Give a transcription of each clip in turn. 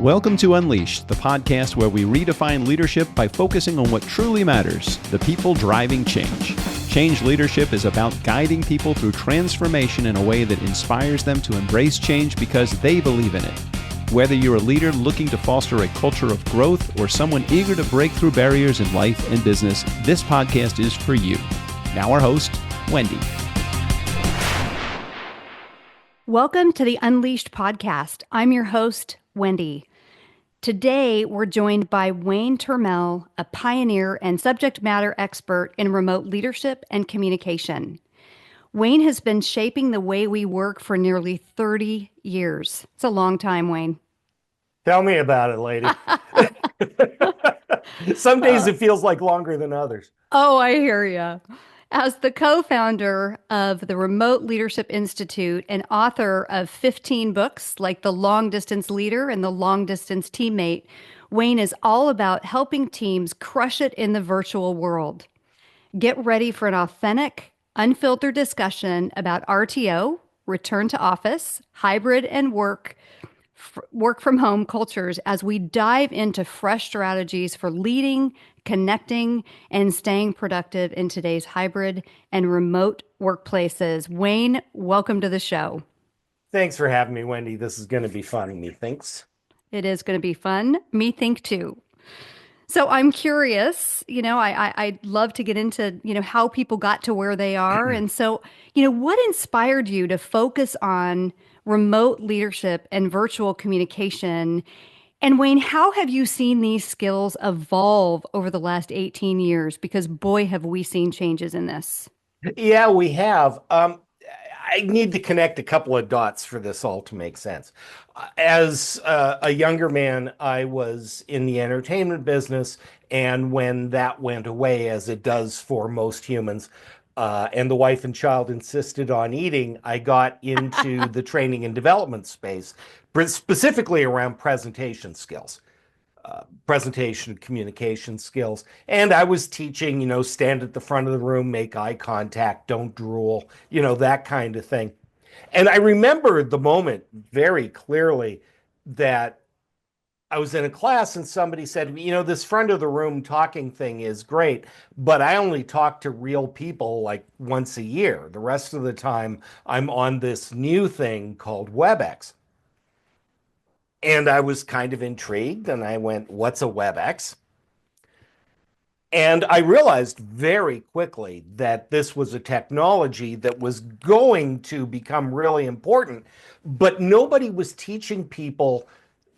Welcome to Unleashed, the podcast where we redefine leadership by focusing on what truly matters, the people driving change. Change leadership is about guiding people through transformation in a way that inspires them to embrace change because they believe in it. Whether you're a leader looking to foster a culture of growth or someone eager to break through barriers in life and business, this podcast is for you. Now our host, Wendi. Welcome to the Unleashed podcast. I'm your host, Wendi. Today, we're joined by Wayne Turmel, a pioneer and subject matter expert in remote leadership and communication. Wayne has been shaping the way we work for nearly 30 years. It's a long time, Wayne. Tell me about it, lady. Some days it feels like longer than others. Oh, I hear you. As the co-founder of the Remote Leadership Institute and author of 15 books like The Long Distance Leader and The Long Distance Teammate, Wayne is all about helping teams crush it in the virtual world. Get ready for an authentic, unfiltered discussion about RTO, return to office, hybrid, and work from home cultures as we dive into fresh strategies for leading, connecting, and staying productive in today's hybrid and remote workplaces. Wayne, welcome to the show. Thanks for having me, Wendi. This is going to be fun, methinks. It is going to be fun. Me think too. So I'm curious, I'd love to get into, how people got to where they are. And so, what inspired you to focus on remote leadership and virtual communication? And Wayne, how have you seen these skills evolve over the last 18 years? Because boy, have we seen changes in this. Yeah, we have. I need to connect a couple of dots for this all to make sense. As a younger man, I was in the entertainment business, and when that went away, as it does for most humans, and the wife and child insisted on eating, I got into the training and development space, specifically around presentation skills, presentation communication skills. And I was teaching, stand at the front of the room, make eye contact, don't drool, that kind of thing. And I remember the moment very clearly that I was in a class and somebody said, this front of the room talking thing is great, but I only talk to real people like once a year. The rest of the time, I'm on this new thing called WebEx. And I was kind of intrigued and I went, what's a WebEx? And I realized very quickly that this was a technology that was going to become really important, but nobody was teaching people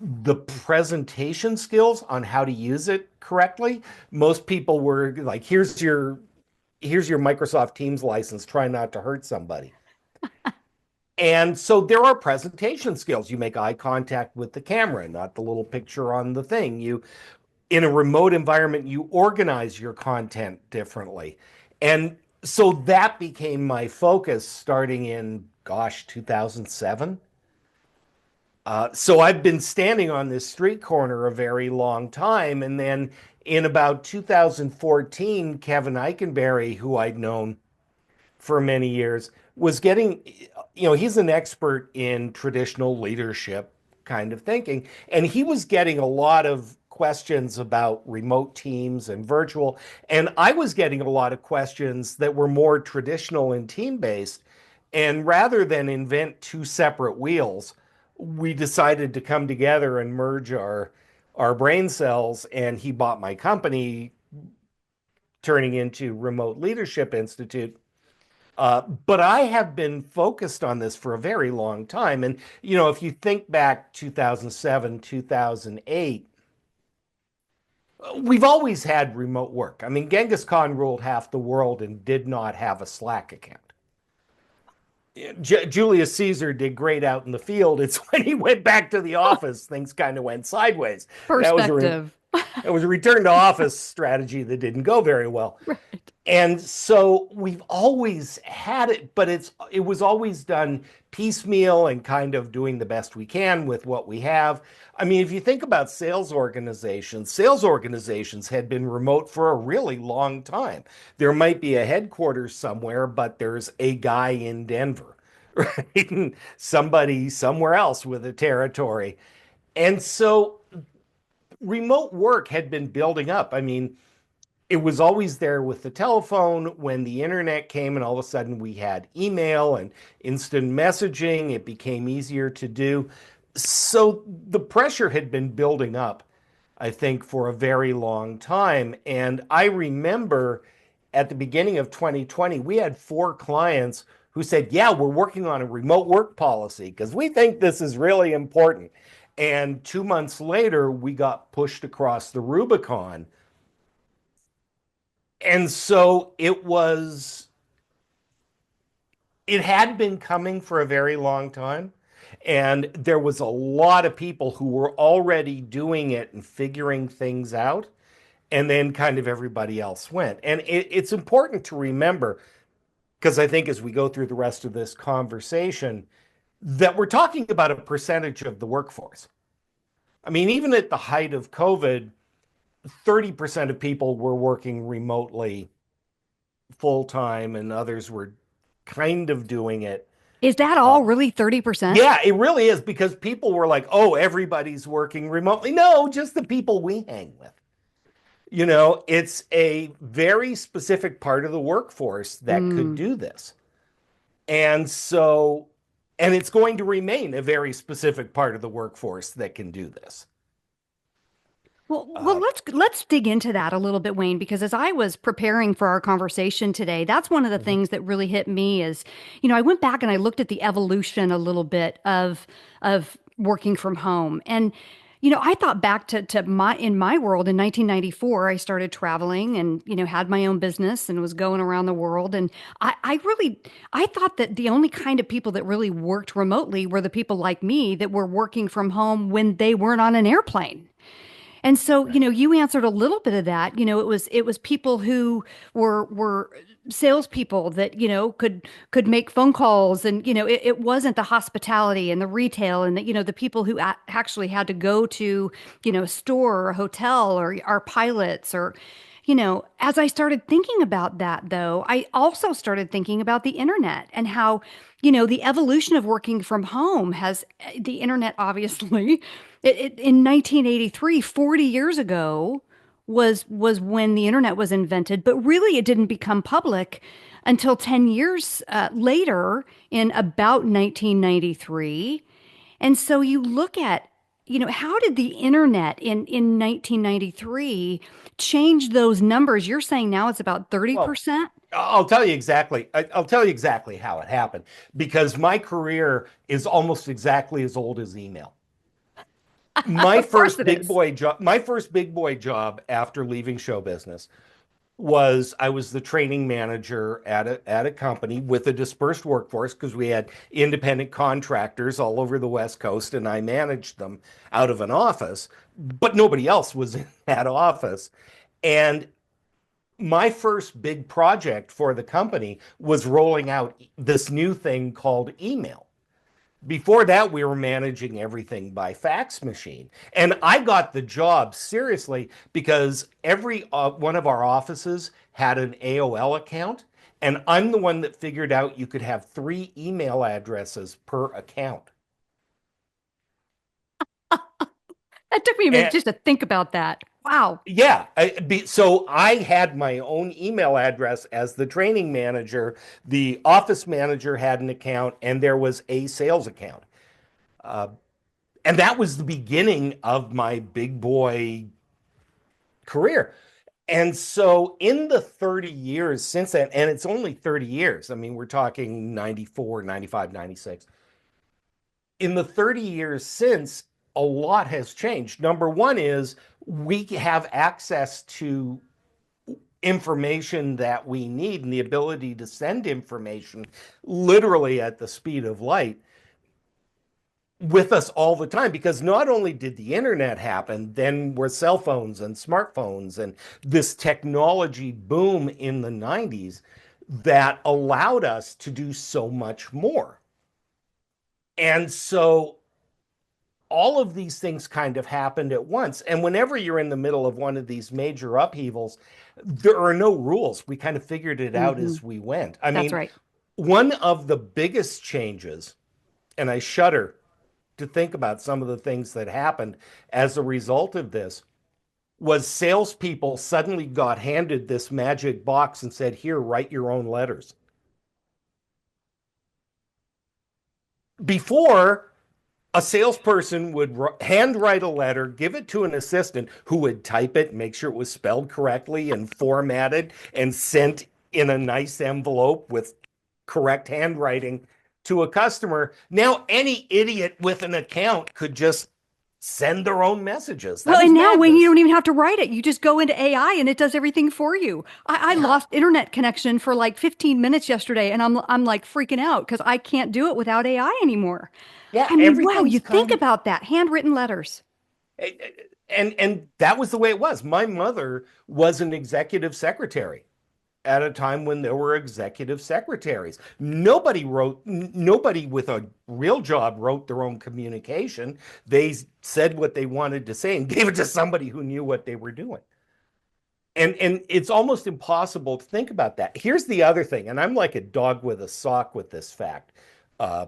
the presentation skills on how to use it correctly. Most people were like, here's your Microsoft Teams license, try not to hurt somebody. And so there are presentation skills. You make eye contact with the camera, not the little picture on the thing. In a remote environment, you organize your content differently. And so that became my focus starting in, 2007. So I've been standing on this street corner a very long time. And then in about 2014, Kevin Eikenberry, who I'd known for many years, was getting, he's an expert in traditional leadership kind of thinking. And he was getting a lot of questions about remote teams and virtual. And I was getting a lot of questions that were more traditional and team-based. And rather than invent two separate wheels, we decided to come together and merge our brain cells, and he bought my company, turning into Remote Leadership Institute. But I have been focused on this for a very long time. And, if you think back 2007, 2008, we've always had remote work. I mean, Genghis Khan ruled half the world and did not have a Slack account. Julius Caesar did great out in the field. It's when he went back to the office, things kind of went sideways. Perspective. It was a return to office strategy that didn't go very well. Right. And so we've always had it, but it was always done piecemeal and kind of doing the best we can with what we have. I mean, if you think about sales organizations had been remote for a really long time. There might be a headquarters somewhere, but there's a guy in Denver, right? Somebody somewhere else with a territory. And so remote work had been building up. I mean, it was always there with the telephone. When the internet came and all of a sudden we had email and instant messaging, it became easier to do. So the pressure had been building up, I think, for a very long time. And I remember at the beginning of 2020, we had 4 clients who said, yeah, we're working on a remote work policy because we think this is really important. And 2 months later, we got pushed across the Rubicon. And so it had been coming for a very long time. And there was a lot of people who were already doing it and figuring things out. And then kind of everybody else went. And it's important to remember, because I think as we go through the rest of this conversation, that we're talking about a percentage of the workforce. I mean, even at the height of COVID, 30% of people were working remotely full time, and others were kind of doing it. Is that Uh, all really 30%? yeah, it really is because people were like, oh, everybody's working remotely. No, just the people we hang with. It's a very specific part of the workforce that could Mm. do this. And so, and it's going to remain a very specific part of the workforce that can do this. Well, Uh, let's dig into that a little bit, Wayne, because as I was preparing for our conversation today, that's one of the mhm. things that really hit me is, I went back and I looked at the evolution a little bit of working from home. And, I thought back to my in my world in 1994, I started traveling and, had my own business and was going around the world. And I thought that the only kind of people that really worked remotely were the people like me that were working from home when they weren't on an airplane. And so, Right. you answered a little bit of that. It was people who were salespeople that, could make phone calls, and it wasn't the hospitality and the retail and the people who actually had to go to, a store or a hotel, or our pilots, or as I started thinking about that, though, I also started thinking about the internet and how, the evolution of working from home has the internet, obviously. In 1983, 40 years ago, was when the internet was invented, but really it didn't become public until 10 years later in about 1993. And so you look at, how did the internet in 1993 change those numbers? You're saying now it's about Well, 30%? I'll tell you exactly. I'll tell you exactly how it happened because my career is almost exactly as old as email. My Of course first it big is. boy job, my first big boy job after leaving show business was I was the training manager at a company with a dispersed workforce because we had independent contractors all over the West Coast and I managed them out of an office, but nobody else was in that office. And my first big project for the company was rolling out this new thing called email. Before that, we were managing everything by fax machine. And I got the job seriously because every one of our offices had an AOL account. And I'm the one that figured out you could have 3 email addresses per account. That took me a minute And just to think about that. Wow. yeah, so I had my own email address as the training manager. The office manager had an account, and there was a sales account. Uh, and that was the beginning of my big boy career. And so in the 30 years since then, and it's only 30 years, I mean, we're talking 94, 95, 96. In the 30 years since, a lot has changed. Number one is we have access to information that we need and the ability to send information literally at the speed of light with us all the time because not only did the internet happen, then were cell phones and smartphones and this technology boom in the 90s that allowed us to do so much more. And so all of these things kind of happened at once. And whenever you're in the middle of one of these major upheavals, there are no rules. We kind of figured it out Hmm. as we went. I That's mean, right. one of the biggest changes, and I shudder to think about some of the things that happened as a result of this was salespeople suddenly got handed this magic box and said, here, write your own letters. Before, a salesperson would handwrite a letter, give it to an assistant who would type it, make sure it was spelled correctly and formatted and sent in a nice envelope with correct handwriting to a customer. Now, any idiot with an account could just send their own messages. That Well, was and now when you madness. don't even have to write it, you just go into AI and it does everything for you. I Yeah. lost internet connection for like 15 minutes yesterday, and I'm like freaking out because I can't do it without AI anymore. Yeah, I mean, wow, everything's you think come. about that, handwritten letters. And that was the way it was. My mother was an executive secretary at a time when there were executive secretaries. Nobody with a real job wrote their own communication. They said what they wanted to say and gave it to somebody who knew what they were doing. And it's almost impossible to think about that. Here's the other thing, and I'm like a dog with a sock with this fact. Uh,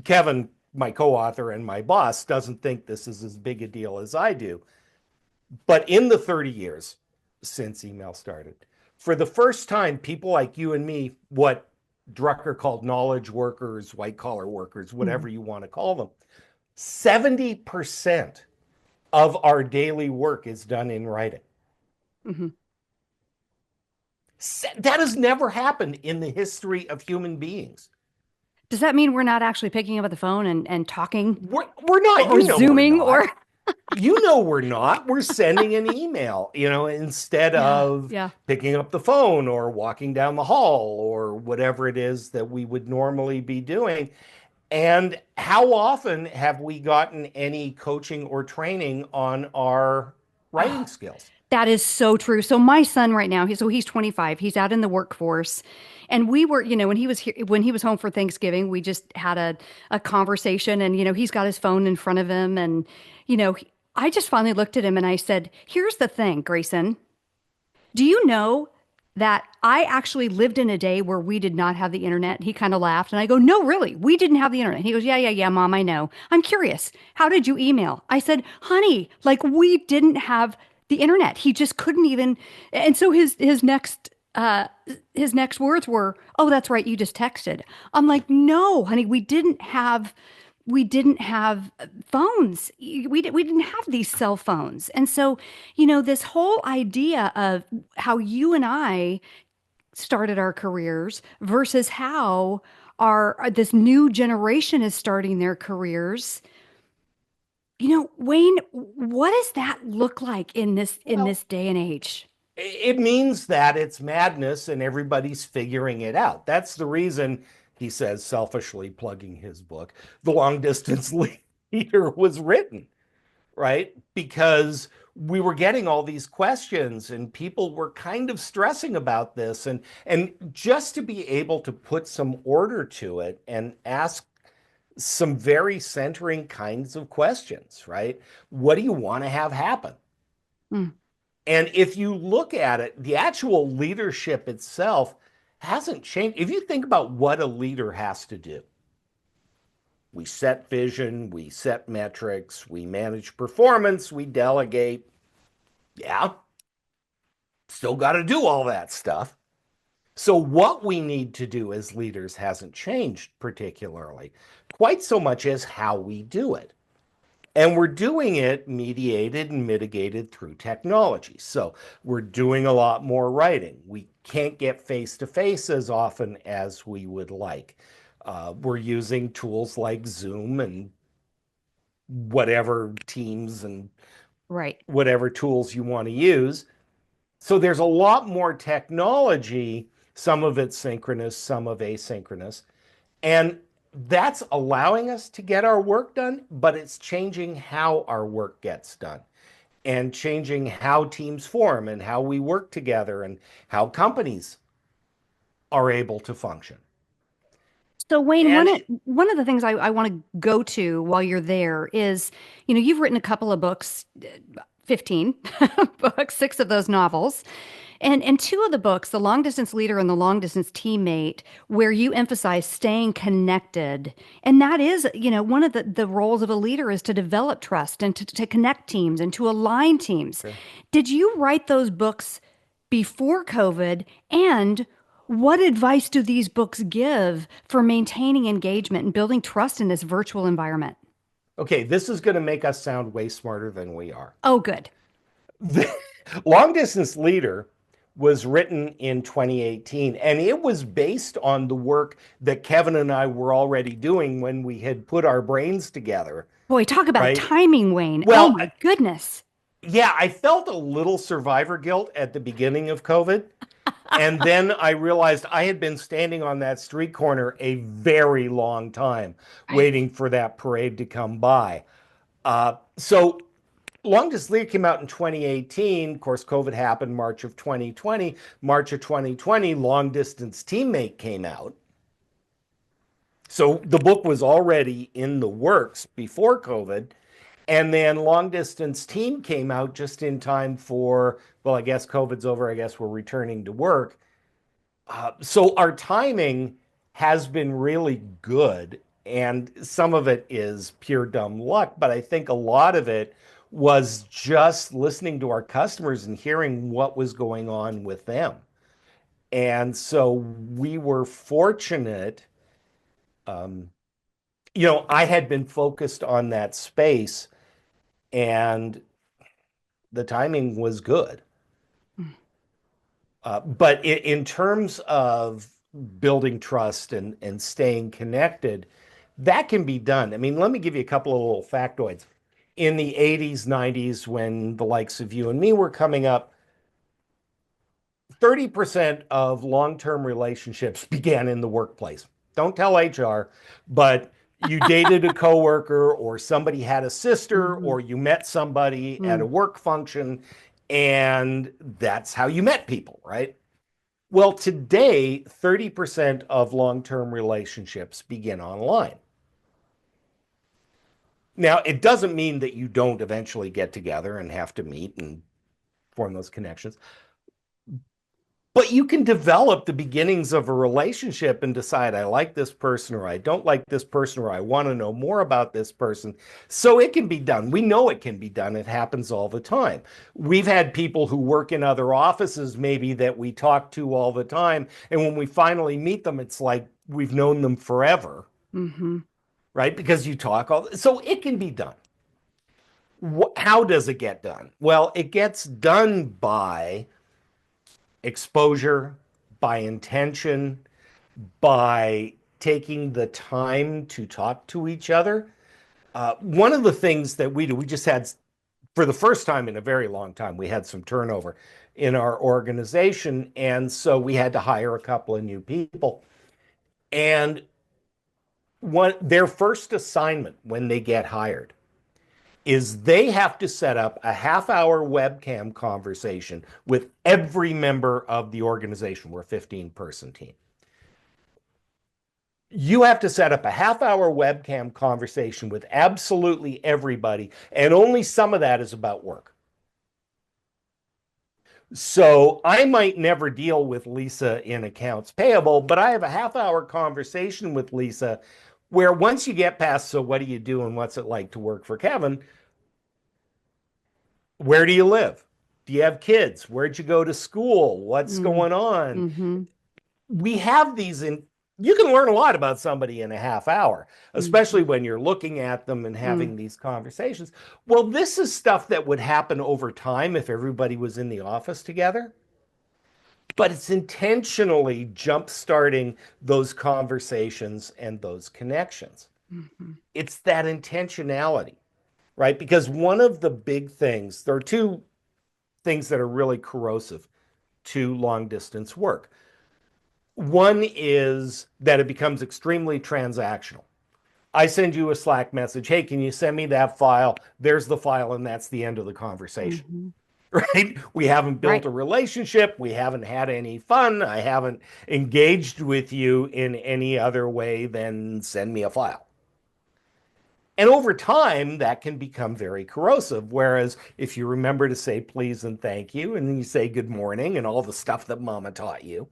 Kevin, my co-author and my boss, doesn't think this is as big a deal as I do. But in the 30 years since email started, for the first time, people like you and me, what Drucker called knowledge workers, white collar workers, Mhm. whatever you want to call them, 70% of our daily work is done in writing. Mhm. That has never happened in the history of human beings. Does that mean we're not actually picking up the phone and talking We're not, or we're Zooming not. or We're not. We're sending an email, instead yeah, of yeah. picking up the phone or walking down the hall or whatever it is that we would normally be doing. And how often have we gotten any coaching or training on our writing Oh, skills? that is so true. So my son right now, he's 25. He's out in the workforce. And we were, when he was here, when he was home for Thanksgiving, we just had a conversation and, he's got his phone in front of him. And, I just finally looked at him and I said, here's the thing, Grayson. Do you know that I actually lived in a day where we did not have the internet? He kind of laughed and I go, no, really, we didn't have the internet. He goes, yeah, yeah, yeah, mom, I know. I'm curious. How did you email? I said, honey, like we didn't have the internet. He just couldn't even. And so his next words were, oh, that's right, you just texted. I'm like, no, honey, we didn't have phones. We didn't have these cell phones. And so, this whole idea of how you and I started our careers versus how our this new generation is starting their careers. Wayne, what does that look like in this Well, day and age? it means that it's madness and everybody's figuring it out. That's the reason he says, selfishly plugging his book, The Long Distance Leader was written, right? Because we were getting all these questions and people were kind of stressing about this. And just to be able to put some order to it and ask some very centering kinds of questions, right? What do you want to have happen? Mm. And if you look at it, the actual leadership itself hasn't changed. If you think about what a leader has to do, we set vision, we set metrics, we manage performance, we delegate. Yeah, still got to do all that stuff. So, what we need to do as leaders hasn't changed particularly, quite so much as how we do it. And we're doing it mediated and mitigated through technology. So we're doing a lot more writing. We can't get face to face as often as we would like. We're using tools like Zoom and whatever Teams and Right. whatever tools you want to use. So there's a lot more technology, some of it synchronous, some of asynchronous. And that's allowing us to get our work done, but it's changing how our work gets done and changing how teams form and how we work together and how companies are able to function. So Wayne, one And of one of the things I want to go to while you're there is, you've written a couple of books, 15 books, six of those novels. And two of the books, The Long Distance Leader and The Long Distance Teammate, where you emphasize staying connected. And that is, one of the roles of a leader is to develop trust and to connect teams and to align teams. Sure. Did you write those books before COVID? And what advice do these books give for maintaining engagement and building trust in this virtual environment? Okay, this is going to make us sound way smarter than we are. Oh, good. The Long Distance Leader was written in 2018, and it was based on the work that Kevin and I were already doing when we had put our brains together, Boy, talk about right? timing, Wayne. Oh Well, my goodness. yeah, I felt a little survivor guilt at the beginning of COVID. And then I realized I had been standing on that street corner a very long time, Right. waiting for that parade to come by. So Long Distance Leader came out in 2018. Of course, COVID happened March of 2020. March of 2020, Long Distance Teammate came out. So the book was already in the works before COVID. And then Long Distance Team came out just in time for, well, I guess COVID's over. I guess we're returning to work. So our timing has been really good. And some of it is pure dumb luck, but I think a lot of it was just listening to our customers and hearing what was going on with them. And so we were fortunate. Um, I had been focused on that space and the timing was good. But in terms of building trust and staying connected, that can be done. I mean, let me give you a couple of little factoids. In the 80s, 90s, when the likes of you and me were coming up, 30% of long-term relationships began in the workplace. Don't tell HR, but you dated a coworker or somebody had a sister Mhm. or you met somebody at a Mm. work function and that's how you met people, right? Well, today, 30% of long-term relationships begin online. Now, it doesn't mean that you don't eventually get together and have to meet and form those connections, but you can develop the beginnings of a relationship and decide, I like this person or I don't like this person or I want to know more about this person. So it can be done. We know it can be done. It happens all the time. We've had people who work in other offices maybe that we talk to all the time. And when we finally meet them, it's like we've known them forever, Hmm. right? Because you talk all, so it can be done. How does it get done? Well, it gets done by exposure, by intention, by taking the time to talk to each other. One of the things that we do, we just had, for the first time in a very long time, we had some turnover in our organization. And so we had to hire a couple of new people. And their first assignment when they get hired is they have to set up a half-hour webcam conversation with every member of the organization. We're a 15-person team. You have to set up a half-hour webcam conversation with absolutely everybody, and only some of that is about work. So I might never deal with Lisa in accounts payable, but I have a half-hour conversation with Lisa where once you get past, so what do you do and what's it like to work for Kevin? Where do you live? Do you have kids? Where'd you go to school? What's Mm. going on? Hmm. We have these in, you can learn a lot about somebody in a half hour, especially Hmm. when you're looking at them and Mm. having these conversations. Well, this is stuff that would happen over time if everybody was in the office together, but it's intentionally jump starting those conversations and those connections. Hmm. It's that intentionality, right? Because one of the big things, there are two things that are really corrosive to long distance work. One is that it becomes extremely transactional. I send you a Slack message. Hey, can you send me that file? There's the file, and that's the end of the conversation, Hmm. right? We haven't built Right. a relationship. We haven't had any fun. I haven't engaged with you in any other way than send me a file. And over time, that can become very corrosive. Whereas if you remember to say please and thank you, and then you say good morning and all the stuff that mama taught you,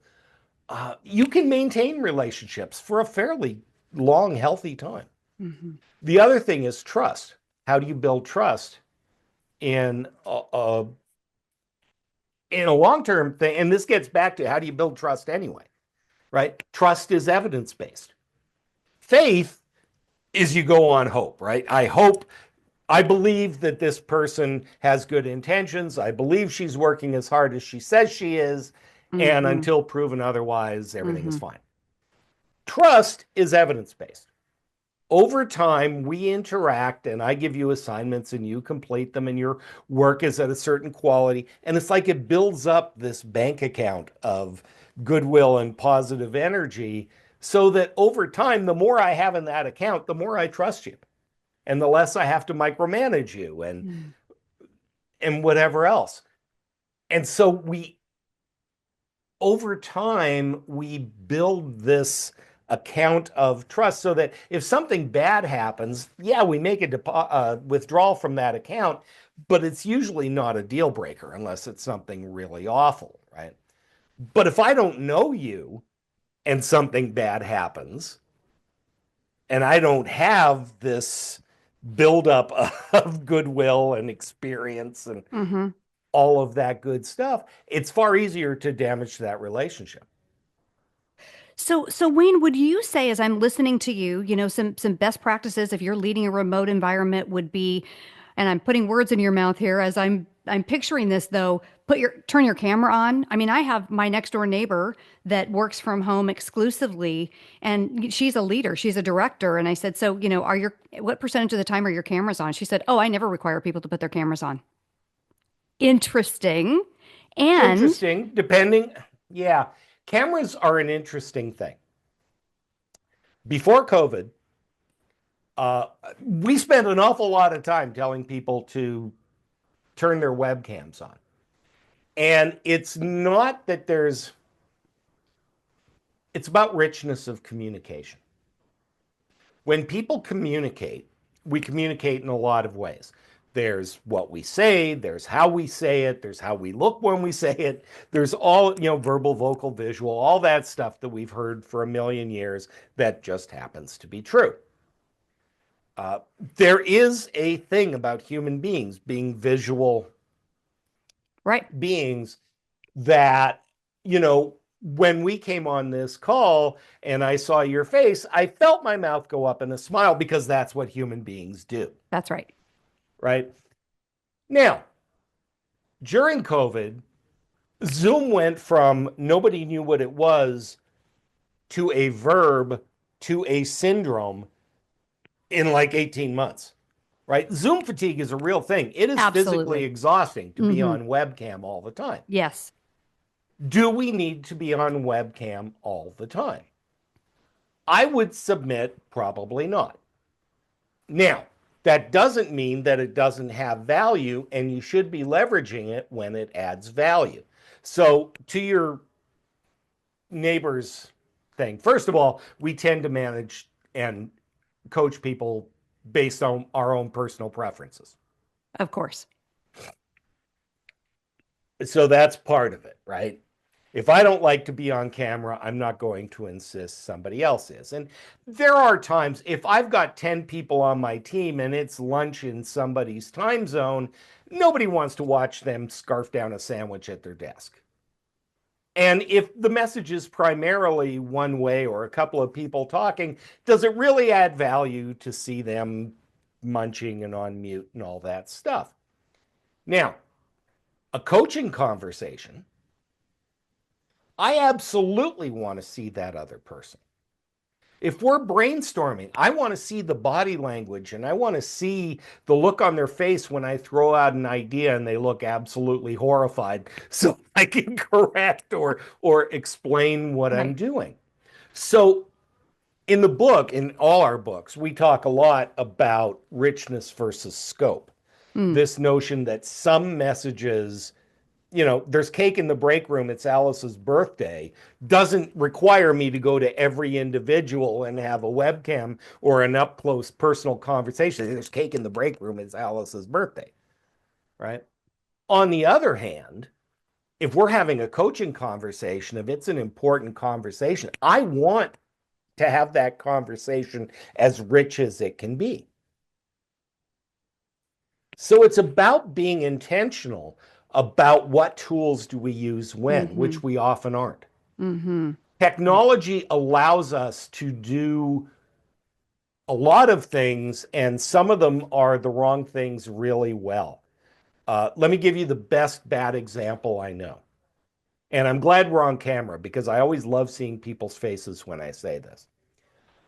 you can maintain relationships for a fairly long, healthy time. Mm-hmm. The other thing is trust. How do you build trust in a long-term thing? And this gets back to how do you build trust anyway, right? Trust is evidence-based. Faith is you go on hope, right? I believe that this person has good intentions. I believe she's working as hard as she says she is. And Mm-hmm. until proven otherwise, everything is Mm-hmm. fine. Trust is evidence-based. Over time, we interact and I give you assignments and you complete them and your work is at a certain quality. And it's like it builds up this bank account of goodwill and positive energy so that over time, the more I have in that account, the more I trust you and the less I have to micromanage you and whatever else. And so over time, we build this account of trust so that if something bad happens, yeah, we make a withdrawal from that account, but it's usually not a deal breaker unless it's something really awful, right? But if I don't know you and something bad happens, and I don't have this buildup of goodwill and experience and Mm-hmm. all of that good stuff, it's far easier to damage that relationship. So Wayne, would you say, as I'm listening to you, some best practices if you're leading a remote environment would be, and I'm putting words in your mouth here as I'm picturing this though, turn your camera on. I mean, I have my next door neighbor that works from home exclusively, and she's a leader, she's a director, and I said, so what percentage of the time are your cameras on? She said, oh, I never require people to put their cameras on. Interesting. And Interesting, depending. Yeah, cameras are an interesting thing. Before COVID, we spent an awful lot of time telling people to turn their webcams on. And it's not that it's about richness of communication. When people communicate, we communicate in a lot of ways. There's what we say, there's how we say it, there's how we look when we say it, there's all, verbal, vocal, visual, all that stuff that we've heard for a million years that just happens to be true. There is a thing about human beings being visual right. beings that, when we came on this call and I saw your face, I felt my mouth go up in a smile because that's what human beings do. That's right. Right? Now, during COVID, Zoom went from nobody knew what it was to a verb to a syndrome in like 18 months. Right? Zoom fatigue is a real thing. It is Absolutely. physically exhausting to be Mm-hmm. on webcam all the time. Yes. Do we need to be on webcam all the time? I would submit probably not. Now, that doesn't mean that it doesn't have value, and you should be leveraging it when it adds value. So, to your neighbor's thing, first of all, we tend to manage and coach people based on our own personal preferences. Of course. So that's part of it, right? If I don't like to be on camera, I'm not going to insist somebody else is. And there are times, if I've got 10 people on my team and it's lunch in somebody's time zone, nobody wants to watch them scarf down a sandwich at their desk. And if the message is primarily one way or a couple of people talking, does it really add value to see them munching and on mute and all that stuff? Now, a coaching conversation, I absolutely want to see that other person. If we're brainstorming, I want to see the body language and I want to see the look on their face when I throw out an idea and they look absolutely horrified so I can correct or explain what I'm doing. So in the book, in all our books, we talk a lot about richness versus scope. This notion that some messages there's cake in the break room, it's Alice's birthday, doesn't require me to go to every individual and have a webcam or an up close personal conversation. There's cake in the break room, it's Alice's birthday, right? On the other hand, if we're having a coaching conversation, if it's an important conversation, I want to have that conversation as rich as it can be. So it's about being intentional about what tools do we use when, which we often aren't. Technology allows us to do a lot of things, and some of them are the wrong things really well. Let me give you the best bad example I know. And I'm glad we're on camera because I always love seeing people's faces when I say this.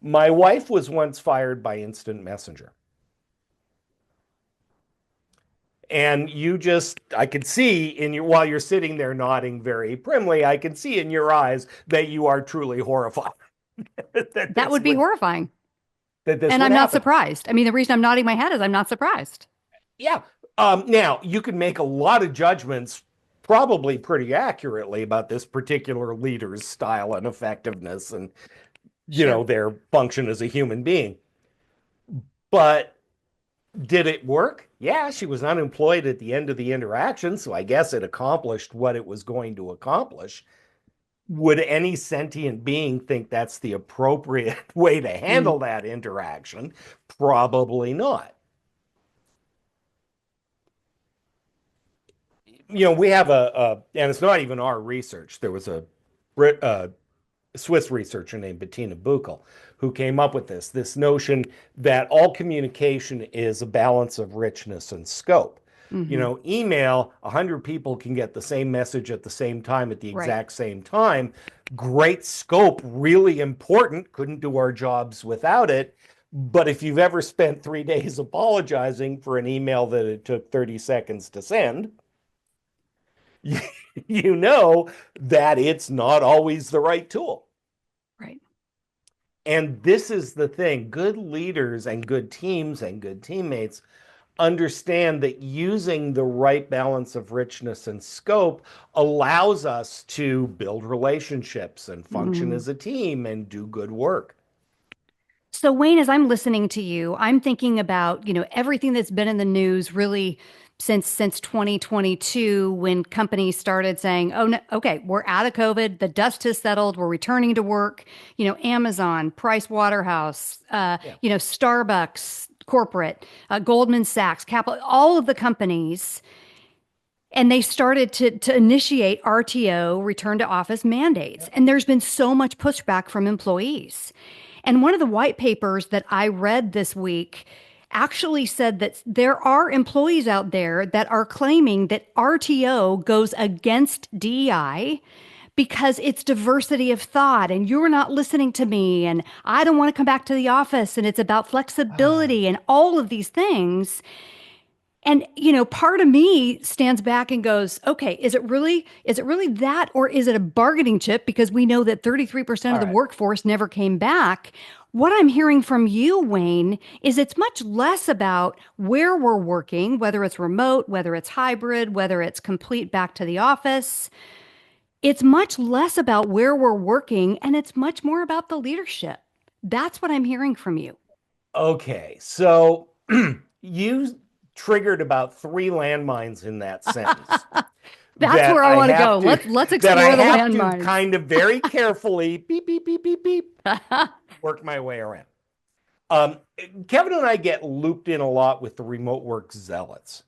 My wife was once fired by Instant Messenger. And I could see while you're sitting there nodding very primly, I can see in your eyes that you are truly horrified. That would be horrifying. And I'm not surprised. I mean, the reason I'm nodding my head is I'm not surprised. Yeah. Now, you can make a lot of judgments, probably pretty accurately, about this particular leader's style and effectiveness and, their function as a human being. But did it work? Yeah, she was unemployed at the end of the interaction, so I guess it accomplished what it was going to accomplish. Would any sentient being think that's the appropriate way to handle that interaction? Probably not. We have and it's not even our research. There was a Swiss researcher named Bettina Buchel who came up with this notion that all communication is a balance of richness and scope. Email, 100 people can get the same message at the same time at the exact same time. Great scope, really important. Couldn't do our jobs without it. But if you've ever spent 3 days apologizing for an email that it took 30 seconds to send, you know that it's not always the right tool. Right. And this is the thing. Good leaders and good teams and good teammates understand that using the right balance of richness and scope allows us to build relationships and function as a team and do good work. So, Wayne, as I'm listening to you, I'm thinking about, everything that's been in the news really since 2022, when companies started saying, oh, no, okay, we're out of COVID, the dust has settled, we're returning to work. Amazon, Price Waterhouse, Starbucks, corporate, Goldman Sachs, Capital, all of the companies. And they started to initiate RTO, return to office mandates. And there's been so much pushback from employees. And one of the white papers that I read this week actually said that there are employees out there that are claiming that RTO goes against DEI because it's diversity of thought and you're not listening to me and I don't want to come back to the office and it's about flexibility and all of these things. And, part of me stands back and goes, okay, is it really that, or is it a bargaining chip? Because we know that 33% of the workforce never came back. What I'm hearing from you, Wayne, is it's much less about where we're working, whether it's remote, whether it's hybrid, whether it's complete back to the office. It's much less about where we're working, and it's much more about the leadership. That's what I'm hearing from you. Okay, so you triggered about 3 landmines in that sentence. That's where I want to go. Let's explore the landmines. Kind of very carefully, beep, beep, beep, beep, beep, work my way around. Kevin and I get looped in a lot with the remote work zealots.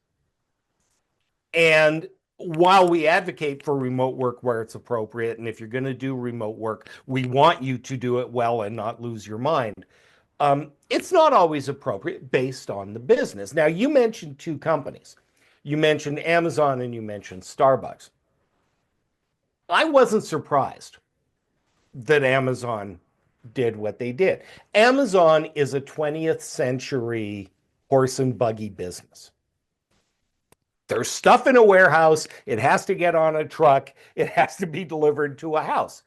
And while we advocate for remote work where it's appropriate, and if you're going to do remote work, we want you to do it well and not lose your mind. It's not always appropriate based on the business. Now, you mentioned 2 companies. You mentioned Amazon and you mentioned Starbucks. I wasn't surprised that Amazon did what they did. Amazon is a 20th century horse and buggy business. There's stuff in a warehouse. It has to get on a truck. It has to be delivered to a house.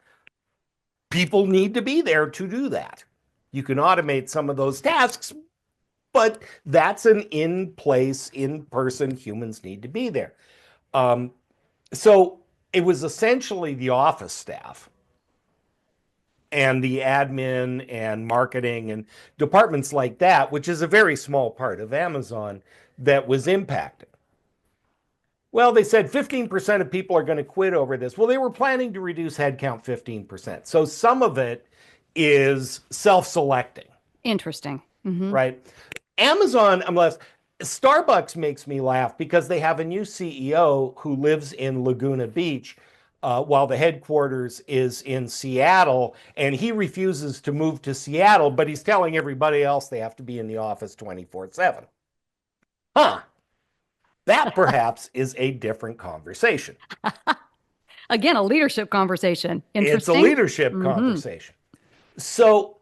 People need to be there to do that. You can automate some of those tasks, but that's an in-place, in-person, humans need to be there. So it was essentially the office staff and the admin and marketing and departments like that, which is a very small part of Amazon, that was impacted. Well, they said 15% of people are going to quit over this. Well, they were planning to reduce headcount 15%. So some of it is self-selecting, Interesting. Hmm. right? Amazon, unless Starbucks makes me laugh because they have a new CEO who lives in Laguna Beach, while the headquarters is in Seattle, and he refuses to move to Seattle, but he's telling everybody else they have to be in the office 24/7. Huh. That perhaps is a different conversation. Again, a leadership conversation. It's a Interesting. leadership Hmm. conversation. So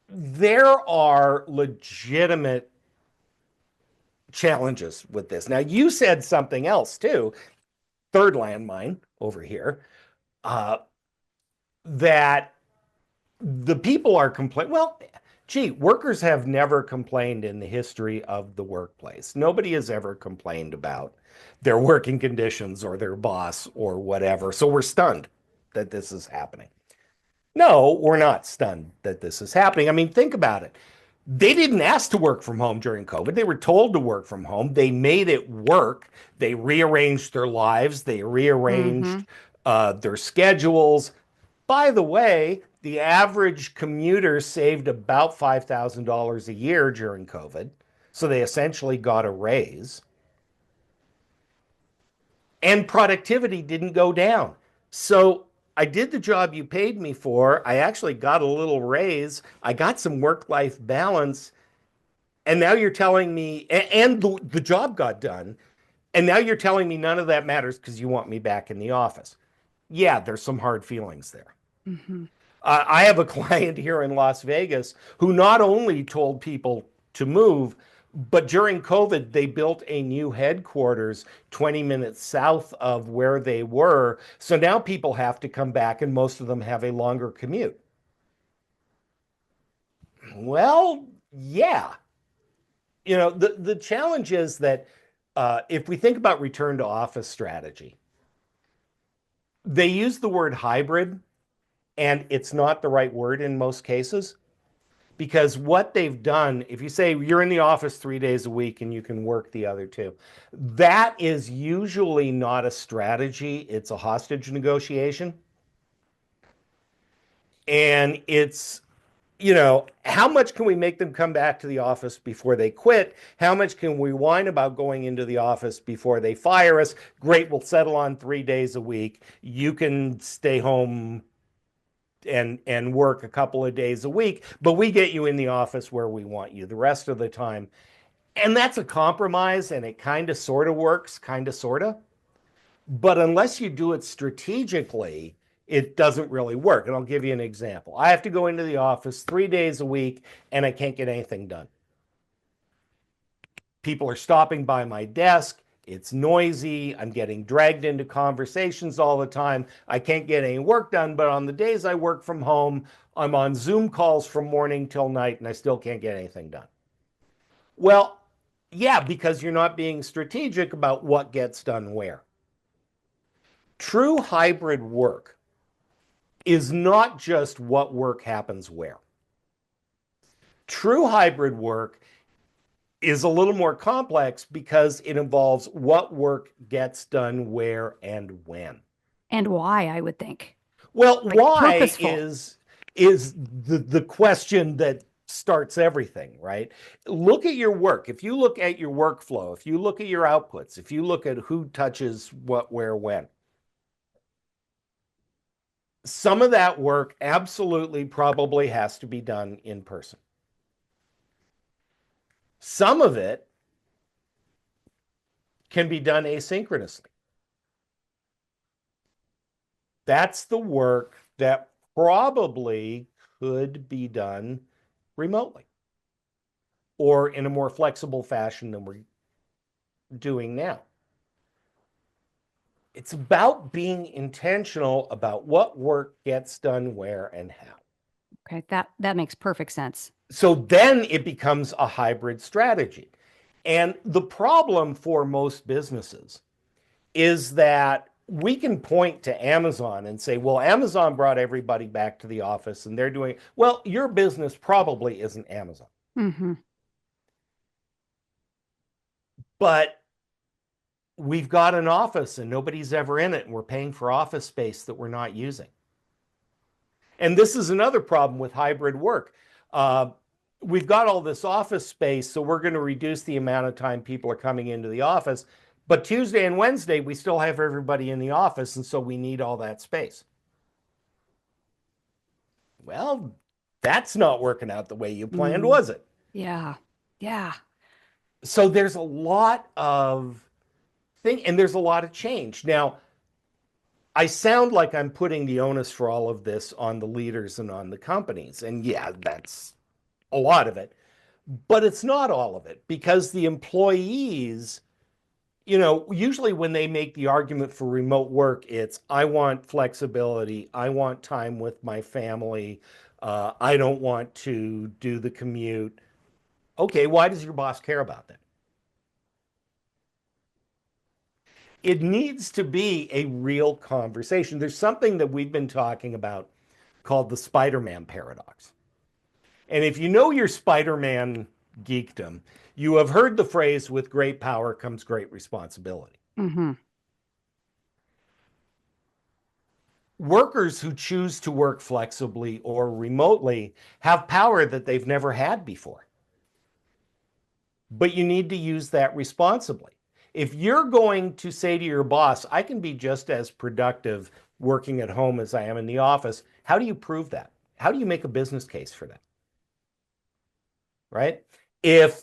there are legitimate challenges with this. Now, you said something else too, third landmine over here, uh, that the people are complaining. Well, gee, workers have never complained in the history of the workplace. Nobody has ever complained about their working conditions or their boss or whatever. So we're stunned that this is happening. No, we're not stunned that this is happening. I mean, think about it. They didn't ask to work from home during COVID. They were told to work from home. They made it work. They rearranged their lives. They Hmm. rearranged their schedules. By the way, the average commuter saved about $5,000 a year during COVID. So they essentially got a raise. And productivity didn't go down. So I did the job you paid me for. I actually got a little raise. I got some work life balance. And now you're telling me, and the job got done. And now you're telling me none of that matters because you want me back in the office. Yeah, there's some hard feelings there. Hmm. I have a client here in Las Vegas who not only told people to move, but during COVID, they built a new headquarters 20 minutes south of where they were. So now people have to come back, and most of them have a longer commute. Well, yeah. The challenge is that if we think about return to office strategy, they use the word hybrid, and it's not the right word in most cases. Because what they've done, if you say you're in the office 3 days a week and you can work the other two, that is usually not a strategy. It's a hostage negotiation. And it's, how much can we make them come back to the office before they quit? How much can we whine about going into the office before they fire us? Great, we'll settle on 3 days a week. You can stay home and work a couple of days a week, but we get you in the office where we want you the rest of the time. And that's a compromise, and it kind of sort of works, kind of sort of. But unless you do it strategically, it doesn't really work. And I'll give you an example. I have to go into the office 3 days a week, and I can't get anything done. People are stopping by my desk. It's noisy. I'm getting dragged into conversations all the time. I can't get any work done. But on the days I work from home, I'm on Zoom calls from morning till night, and I still can't get anything done. Well, yeah, because you're not being strategic about what gets done where. True hybrid work is not just what work happens where. True hybrid work is a little more complex because it involves what work gets done where and when. And why, I would think. Well, Like why purposeful. is the question that starts everything, right? Look at your work. If you look at your workflow, if you look at your outputs, if you look at who touches what, where, when, some of that work absolutely probably has to be done in person. Some of it can be done asynchronously. That's the work that probably could be done remotely or in a more flexible fashion than we're doing now. It's about being intentional about what work gets done where and how. Okay, that makes perfect sense. So then it becomes a hybrid strategy. And the problem for most businesses is that we can point to Amazon and say, well, Amazon brought everybody back to the office and they're doing, well, your business probably isn't Amazon. Mm-hmm. But we've got an office and nobody's ever in it, and we're paying for office space that we're not using. And this is another problem with hybrid work. We've got all this office space, so we're going to reduce the amount of time people are coming into the office. But Tuesday and Wednesday, we still have everybody in the office, and so we need all that space. Well, that's not working out the way you planned, was it? Yeah. Yeah. So there's a lot of thing, and there's a lot of change. Now, I sound like I'm putting the onus for all of this on the leaders and on the companies. And yeah, that's a lot of it. But it's not all of it, because the employees, usually when they make the argument for remote work, it's, I want flexibility. I want time with my family. I don't want to do the commute. Okay, why does your boss care about that? It needs to be a real conversation. There's something that we've been talking about called the Spider-Man paradox. And if you know your Spider-Man geekdom, you have heard the phrase, with great power comes great responsibility. Mm-hmm. Workers who choose to work flexibly or remotely have power that they've never had before. But you need to use that responsibly. If you're going to say to your boss, I can be just as productive working at home as I am in the office, how do you prove that? How do you make a business case for that? Right? If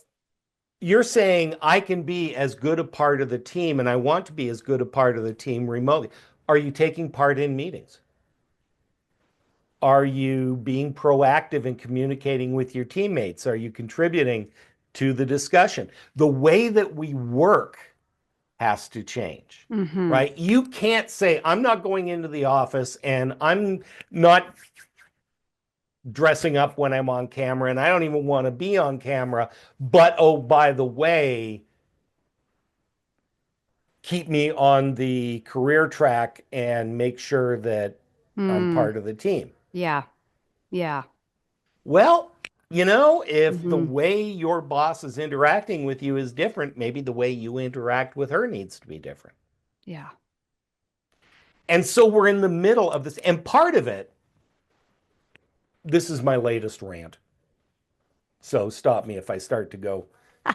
you're saying, I can be as good a part of the team and I want to be as good a part of the team remotely, are you taking part in meetings? Are you being proactive in communicating with your teammates? Are you contributing to the discussion? The way that we work has to change, right? You can't say, I'm not going into the office and I'm not dressing up when I'm on camera and I don't even want to be on camera, but oh, by the way, keep me on the career track and make sure that I'm part of the team. Yeah. Yeah. Well, if the way your boss is interacting with you is different, maybe the way you interact with her needs to be different. Yeah. And so we're in the middle of this. And part of it, this is my latest rant. So stop me if I start to go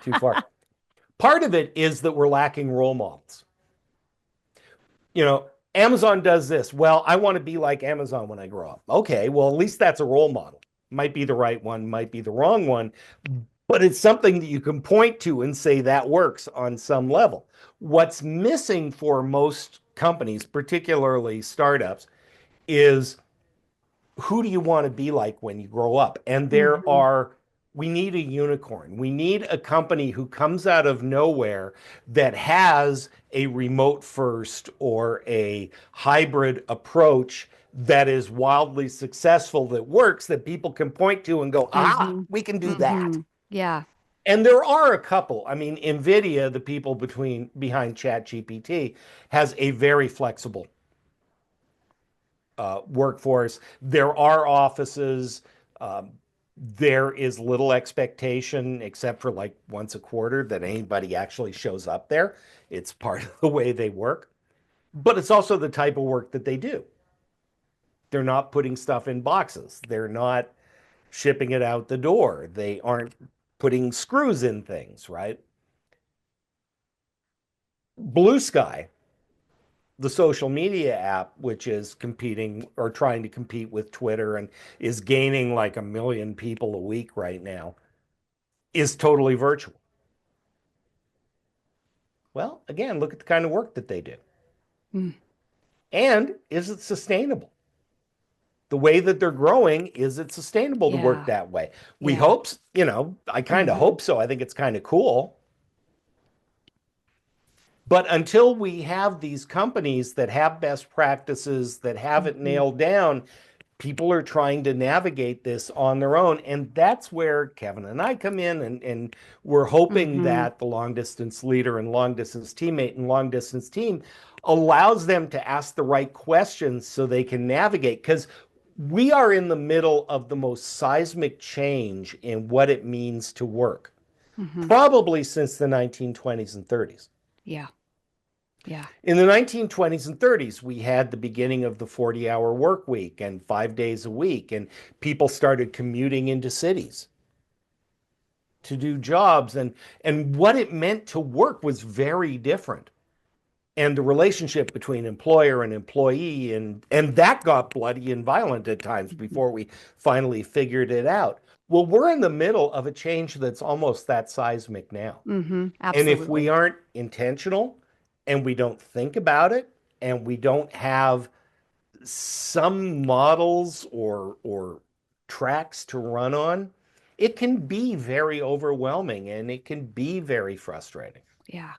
too far. Part of it is that we're lacking role models. Amazon does this. Well, I want to be like Amazon when I grow up. Okay, well, at least that's a role model. Might be the right one, might be the wrong one, but it's something that you can point to and say that works on some level. What's missing for most companies, particularly startups, is, who do you want to be like when you grow up? And we need a unicorn. We need a company who comes out of nowhere that has a remote first or a hybrid approach that is wildly successful, that works, that people can point to and go, we can do that. Yeah. And there are a couple. I mean, NVIDIA, the people behind ChatGPT, has a very flexible workforce. There are offices. There is little expectation, except for like once a quarter, that anybody actually shows up there. It's part of the way they work. But it's also the type of work that they do. They're not putting stuff in boxes. They're not shipping it out the door. They aren't putting screws in things, right? Blue Sky, the social media app, which is competing or trying to compete with Twitter and is gaining like 1 million people a week right now, is totally virtual. Well, again, look at the kind of work that they do. And is it sustainable? The way that they're growing, is it sustainable to work that way? We hope, I kind of hope so. I think it's kind of cool. But until we have these companies that have best practices, that have it nailed down, people are trying to navigate this on their own. And that's where Kevin and I come in, and we're hoping that the long distance leader and long distance teammate and long distance team allows them to ask the right questions so they can navigate. Because we are in the middle of the most seismic change in what it means to work, Hmm. probably since the 1920s and 30s. Yeah. Yeah. In the 1920s and 30s, we had the beginning of the 40-hour work week and 5 days a week, and people started commuting into cities to do jobs, and what it meant to work was very different. And the relationship between employer and employee, and that got bloody and violent at times before we finally figured it out. Well, we're in the middle of a change that's almost that seismic now. Hmm. And if we Absolutely. aren't intentional and we don't think about it and we don't have some models or tracks to run on, it can be very overwhelming and it can be very frustrating. Yeah.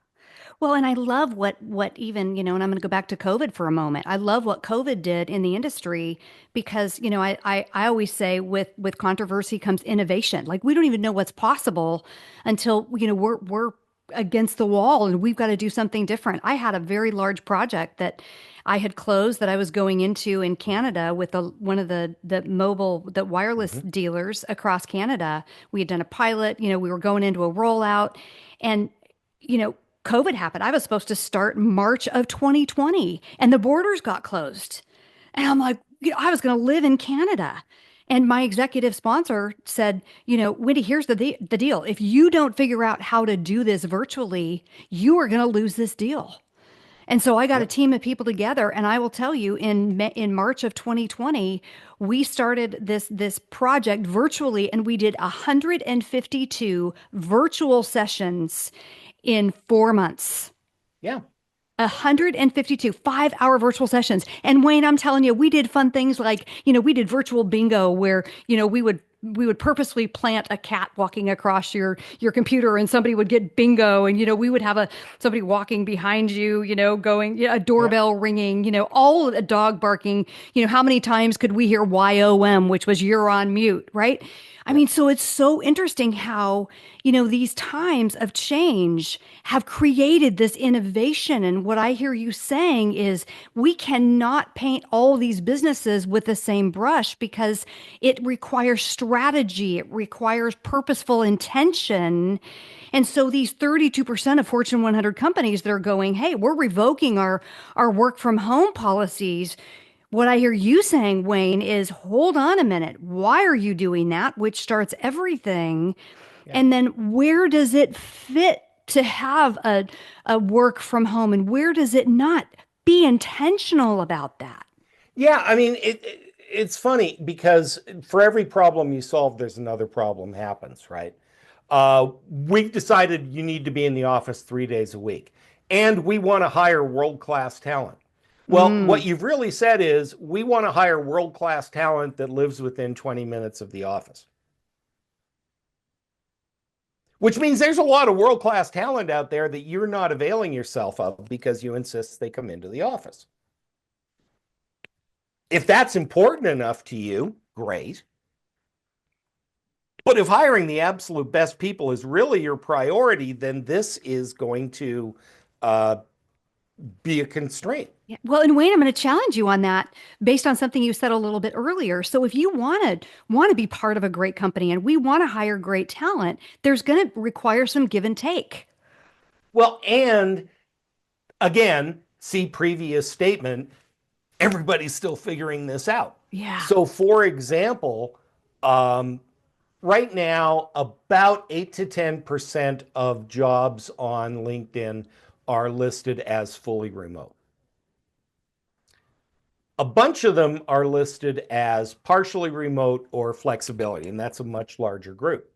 Well, and I love what even, and I'm going to go back to COVID for a moment. I love what COVID did in the industry because, I always say with controversy comes innovation. Like we don't even know what's possible until, we're against the wall and we've got to do something different. I had a very large project that I had closed that I was going into in Canada with one of the wireless Mhm. dealers across Canada. We had done a pilot, we were going into a rollout and you know, COVID happened. I was supposed to start March of 2020 and the borders got closed. And I'm like, I was going to live in Canada. And my executive sponsor said, Wendy, here's the deal. If you don't figure out how to do this virtually, you are going to lose this deal. And so I got a Yep. team of people together, and I will tell you, in March of 2020, we started this project virtually, and we did 152 virtual sessions in 4 months. Yeah. 152 5-hour virtual sessions. And Wayne, I'm telling you, we did fun things like, we did virtual bingo where, we would purposely plant a cat walking across your computer and somebody would get bingo and we would have somebody walking behind you, going, a Yep. doorbell ringing, all a dog barking, how many times could we hear YOM, which was you're on mute, right? I Yep. mean, so it's so interesting how, these times of change have created this innovation. And what I hear you saying is we cannot paint all these businesses with the same brush because it requires strategy, it requires purposeful intention. And so these 32% of Fortune 100 companies that are going, hey, we're revoking our work from home policies. What I hear you saying, Wayne, is hold on a minute. Why are you doing that? Which starts everything. Yeah. And then where does it fit to have a work from home and where does it not? Be intentional about that. Yeah, I mean, it's funny because for every problem you solve, there's another problem happens, right? We've decided you need to be in the office 3 days a week, and we want to hire world-class talent. Well, what Mm. you've really said is we want to hire world-class talent that lives within 20 minutes of the office, which means there's a lot of world-class talent out there that you're not availing yourself of because you insist they come into the office. If that's important enough to you, great. But if hiring the absolute best people is really your priority, then this is going to uh, be a constraint. Yeah. Well, and Wayne, I'm going to challenge you on that based on something you said a little bit earlier. So if you want to be part of a great company and we want to hire great talent, there's going to require some give and take. Well, and again, see previous statement, everybody's still figuring this out. Yeah. So, for example, um, right now, about 8 to 10% of jobs on LinkedIn are listed as fully remote. A bunch of them are listed as partially remote or flexibility, and that's a much larger group.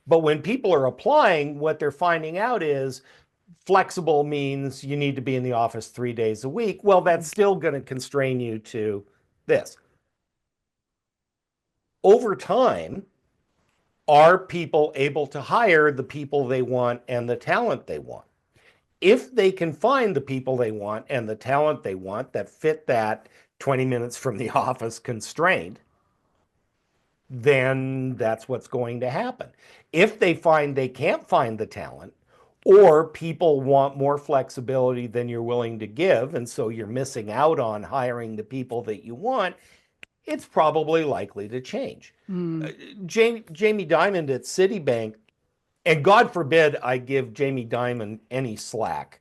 But when people are applying, what they're finding out is flexible means you need to be in the office 3 days a week. Well, that's still going to constrain you to this. Over time, are people able to hire the people they want and the talent they want? If they can find the people they want and the talent they want that fit that 20 minutes from the office constraint, then that's what's going to happen. If they find they can't find the talent, or people want more flexibility than you're willing to give, and so you're missing out on hiring the people that you want, it's probably likely to change. Mm. Jamie Dimon at Citibank, and God forbid I give Jamie Dimon any slack,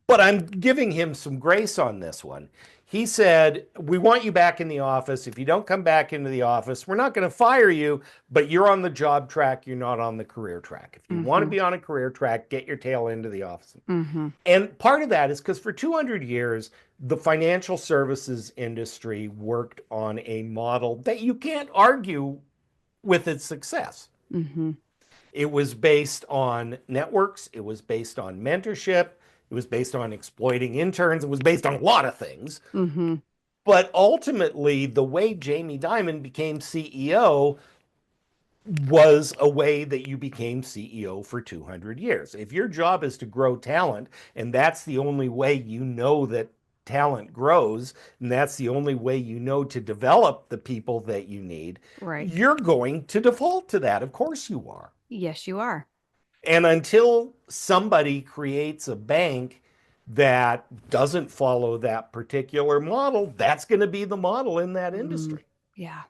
but I'm giving him some grace on this one. He said, "We want you back in the office. If you don't come back into the office, we're not going to fire you, but you're on the job track. You're not on the career track. If you want to Mm-hmm. be on a career track, get your tail into the office." Mm-hmm. And part of that is because for 200 years, the financial services industry worked on a model that you can't argue with its success. Mm-hmm. It was based on networks, it was based on mentorship, it was based on exploiting interns, it was based on a lot of things. Mm-hmm. But ultimately, the way Jamie Dimon became CEO was a way that you became CEO for 200 years. If your job is to grow talent, and that's the only way you know that talent grows, and that's the only way you know to develop the people that you need, Right. you're going to default to that. Of course you are. Yes, you are. And until somebody creates a bank that doesn't follow that particular model, that's going to be the model in that Mm. industry. Yeah.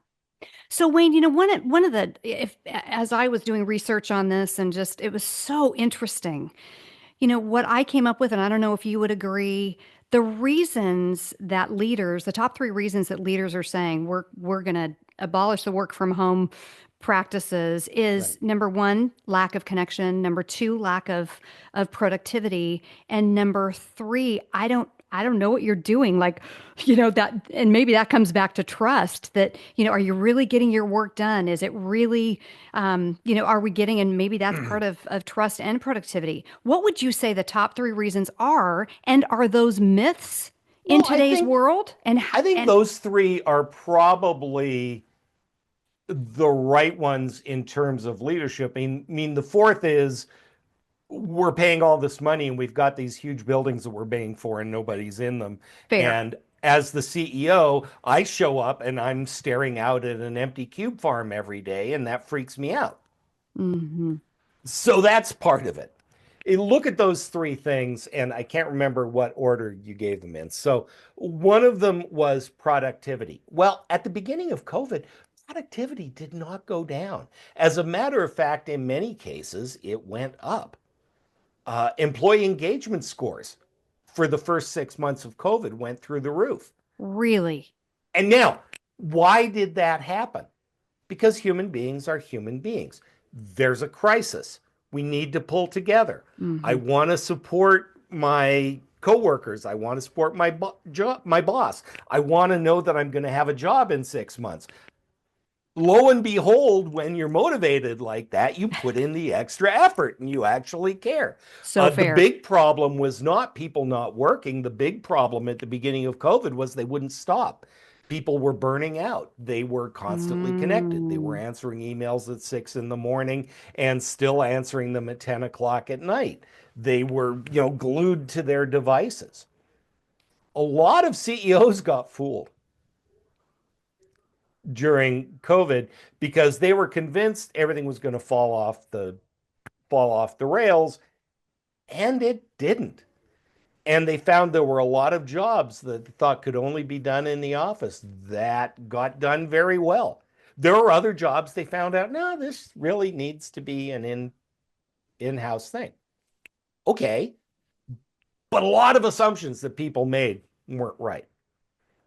So Wayne, one of the if as I was doing research on this and just it was so interesting. What I came up with, and I don't know if you would agree, the reasons that leaders, the top three reasons that leaders are saying we're going to abolish the work from home practices Right. is number one, lack of connection, number two, lack of productivity, and number three, I don't know what you're doing. Like, that, and maybe that comes back to trust that, are you really getting your work done? Is it really, are we getting, and maybe that's part of trust and productivity. What would you say the top three reasons are? And are those myths in Well, today's world? I think And those three are probably the right ones in terms of leadership. I mean, the fourth is we're paying all this money and we've got these huge buildings that we're paying for and nobody's in them. fair. And as the CEO, I show up and I'm staring out at an empty cube farm every day, and that freaks me out. Hmm. So that's part of it. You look at those three things, and I can't remember what order you gave them in. So one of them was productivity. Well, at the beginning of COVID, productivity did not go down. As a matter of fact, in many cases, it went up. Employee engagement scores for the first 6 months of COVID went through the roof. Really? And now, why did that happen? Because human beings are human beings. There's a crisis. We need to pull together. I Hmm. want to support my coworkers. I want to support my boss. I want to know that I'm going to have a job in 6 months. Lo and behold, when you're motivated like that, you put in the extra effort and you actually care. So The fair. big problem was not people not working. The big problem at the beginning of COVID was they wouldn't stop. People were burning out. They were constantly connected. They were Mm. answering emails at 6 in the morning and still answering them at 10 o'clock at night. They were, glued to their devices. A lot of CEOs got fooled during COVID because they were convinced everything was going to fall off the rails, and it didn't. And they found there were a lot of jobs that they thought could only be done in the office that got done very well. There were other jobs they found out, no, this really needs to be an in-house thing. Okay, but a lot of assumptions that people made weren't right.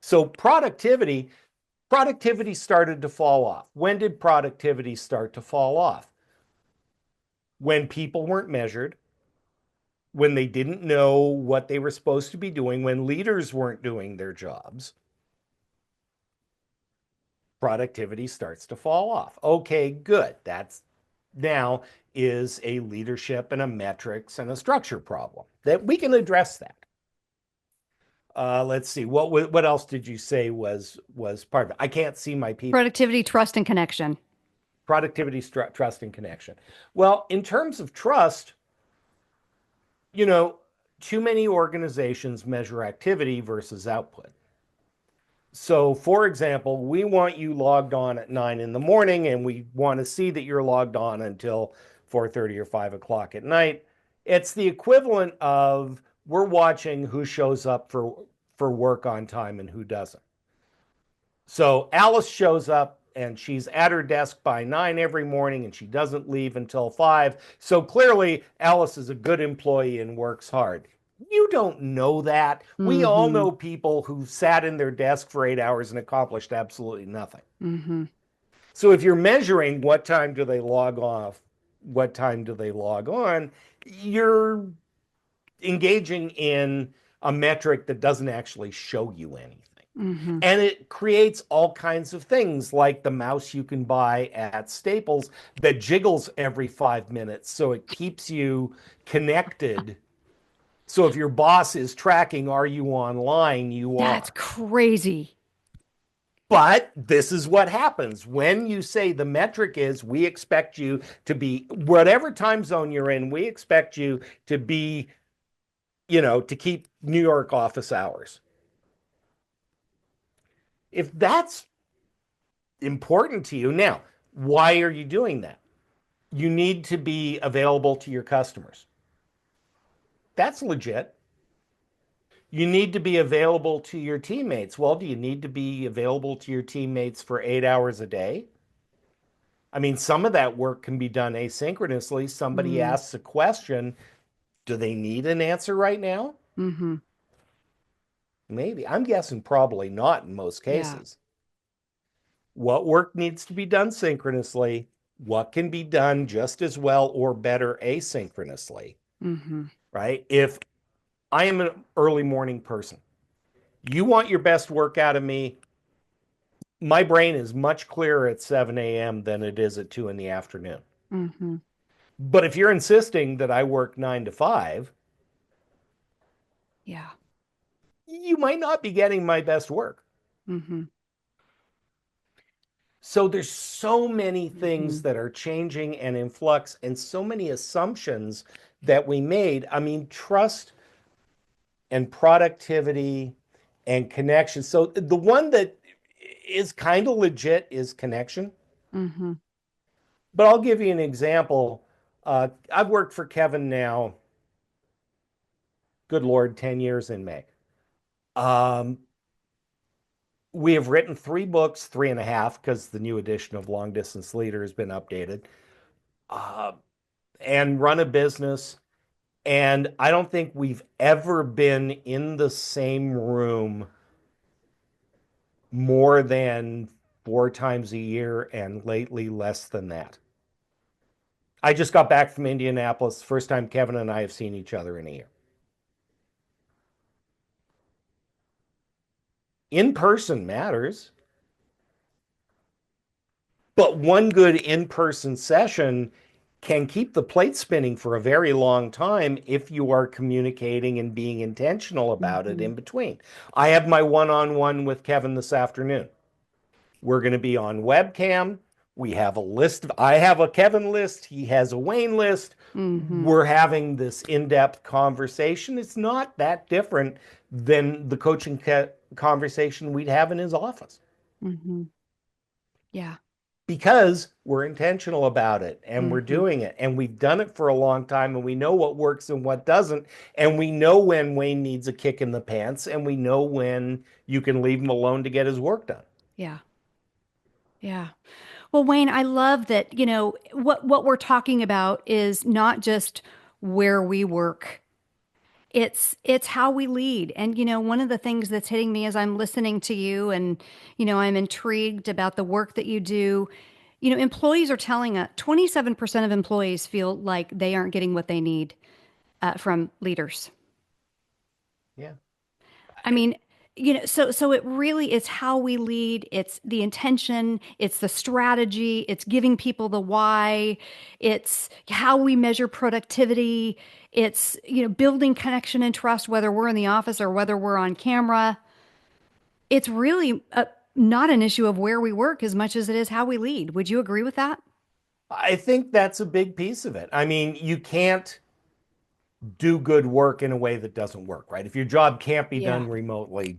So productivity started to fall off. When did productivity start to fall off? When people weren't measured, when they didn't know what they were supposed to be doing, when leaders weren't doing their jobs, productivity starts to fall off. Okay, good. That's now is a leadership and a metrics and a structure problem that we can address that. Let's see. What else did you say was part of it? I can't see my people. Productivity, trust, and connection. Productivity, trust, and connection. Well, in terms of trust, you know, too many organizations measure activity versus output. So, for example, we want you logged on at 9 in the morning, and we want to see that you're logged on until 4:30 or 5 o'clock at night. It's the equivalent of we're watching who shows up for work on time and who doesn't. So Alice shows up and she's at her desk by 9 every morning and she doesn't leave until 5. So clearly, Alice is a good employee and works hard. You don't know that. We all Mm-hmm. know people who sat in their desk for 8 hours and accomplished absolutely nothing. Mm-hmm. So if you're measuring what time do they log off, what time do they log on, you're engaging in a metric that doesn't actually show you anything. Mm-hmm. And it creates all kinds of things like the mouse you can buy at Staples that jiggles every 5 minutes. So it keeps you connected. So if your boss is tracking, are you online? You That's are. crazy. But this is what happens when you say the metric is we expect you to be whatever time zone you're in, we expect you to be, to keep New York office hours. If that's important to you, now, why are you doing that? You need to be available to your customers. That's legit. You need to be available to your teammates. Well, do you need to be available to your teammates for 8 hours a day? I mean, some of that work can be done asynchronously. Somebody Mm. asks a question. Do they need an answer right now? Mm-hmm. Maybe. I'm guessing probably not in most Yeah. cases. What work needs to be done synchronously? What can be done just as well or better asynchronously? Mm-hmm. Right? If I am an early morning person, you want your best work out of me. My brain is much clearer at 7 a.m. than it is at 2 in the afternoon. Mm-hmm. But if you're insisting that I work 9 to 5, Yeah. you might not be getting my best work. Mm-hmm. So there's so many Mm-hmm. things that are changing and in flux, and so many assumptions that we made. I mean, trust and productivity and connection. So the one that is kind of legit is connection. Mm-hmm. But I'll give you an example. I've worked for Kevin now, good Lord, 10 years in May. Um, we have written 3 books, 3.5, because the new edition of Long Distance Leader has been updated, uh, and run a business. And I don't think we've ever been in the same room more than 4 times a year, and lately less than that. I just got back from Indianapolis, first time Kevin and I have seen each other in a year. In person matters, but one good in person session can keep the plate spinning for a very long time if you are communicating and being intentional about it Mm-hmm. in between. I have my one on one with Kevin this afternoon. We're going to be on webcam. We have a list. I have a Kevin list. He has a Wayne list. Mm-hmm. We're having this in depth conversation. It's not that different than the coaching conversation we'd have in his office Mm-hmm. Yeah. because we're intentional about it and we're Mm-hmm. doing it. And we've done it for a long time and we know what works and what doesn't. And we know when Wayne needs a kick in the pants and we know when you can leave him alone to get his work done. Yeah. Yeah. Well, Wayne, I love that, what we're talking about is not just where we work. It's how we lead. And one of the things that's hitting me as I'm listening to you and I'm intrigued about the work that you do. Employees are telling us 27% of employees feel like they aren't getting what they need from leaders. Yeah. I mean, so it really is how we lead. It's the intention, it's the strategy, it's giving people the why, it's how we measure productivity, it's, building connection and trust, whether we're in the office or whether we're on camera. It's really not an issue of where we work as much as it is how we lead. Would you agree with that? I think that's a big piece of it. I mean, you can't do good work in a way that doesn't work, right? If your job can't be Yeah. done remotely,